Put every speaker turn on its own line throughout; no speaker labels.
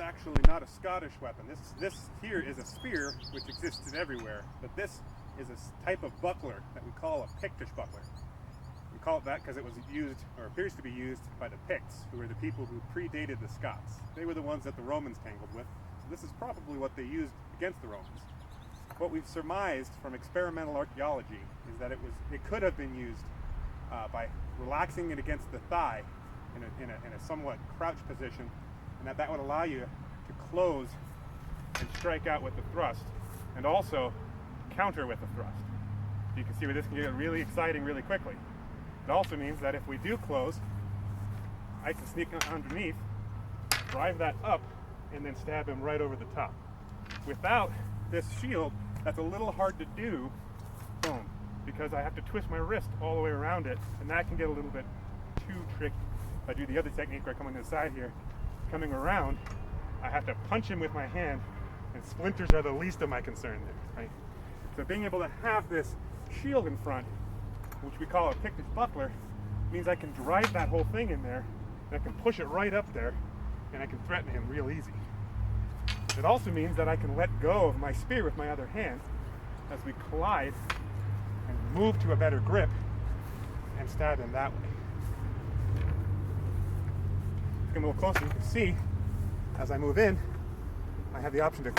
actually not a Scottish weapon. This here is a spear, which existed everywhere, but this is a type of buckler that we call a Pictish buckler. We call it that because it was used, or appears to be used, by the Picts, who were the people who predated the Scots. They were the ones that the Romans tangled with, so this is probably what they used against the Romans. What we've surmised from experimental archaeology is that it could have been used by relaxing it against the thigh in a somewhat crouched position, and that would allow you to close and strike out with the thrust, and also counter with the thrust. You can see where this can get really exciting really quickly. It also means that if we do close, I can sneak underneath, drive that up, and then stab him right over the top. Without this shield, that's a little hard to do, boom, because I have to twist my wrist all the way around it, and that can get a little bit too tricky. If I do the other technique where I come on the side here, coming around, I have to punch him with my hand, and splinters are the least of my concern there, right? So being able to have this shield in front, which we call a Pictish buckler, means I can drive that whole thing in there, and I can push it right up there, and I can threaten him real easy. It also means that I can let go of my spear with my other hand as we collide and move to a better grip and stab him that way. Get a little closer, you can see as I move in, I have the option to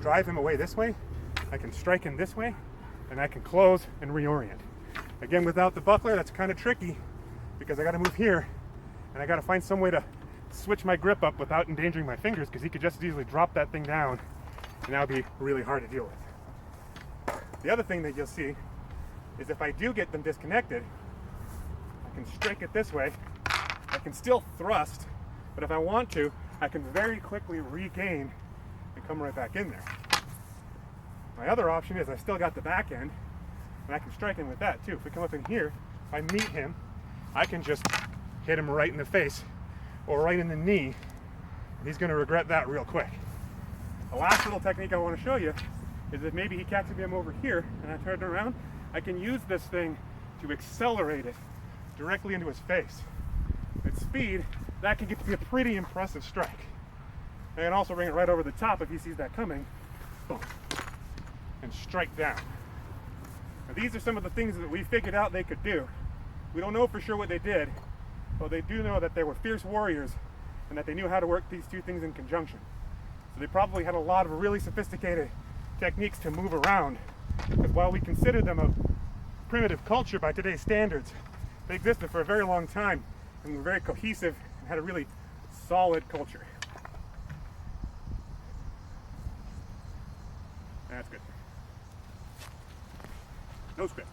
drive him away this way, I can strike him this way, and I can close and reorient. Again, without the buckler, that's kind of tricky because I got to move here and I got to find some way to switch my grip up without endangering my fingers, because he could just as easily drop that thing down and that would be really hard to deal with. The other thing that you'll see is if I do get them disconnected, I can strike it this way, I can still thrust, but if I want to, I can very quickly regain and come right back in there. My other option is I still got the back end, and I can strike him with that too. If we come up in here, if I meet him, I can just hit him right in the face or right in the knee, and he's going to regret that real quick. The last little technique I want to show you is if maybe he catches me over here and I turn around, I can use this thing to accelerate it directly into his face. At speed, that can get to be a pretty impressive strike. I can also bring it right over the top if he sees that coming, boom, and strike down. Now, these are some of the things that we figured out they could do. We don't know for sure what they did, but they do know that they were fierce warriors and that they knew how to work these two things in conjunction. So they probably had a lot of really sophisticated techniques to move around, because while we consider them a primitive culture by today's standards, they existed for a very long time and were very cohesive and had a really solid culture. That's good. No spit.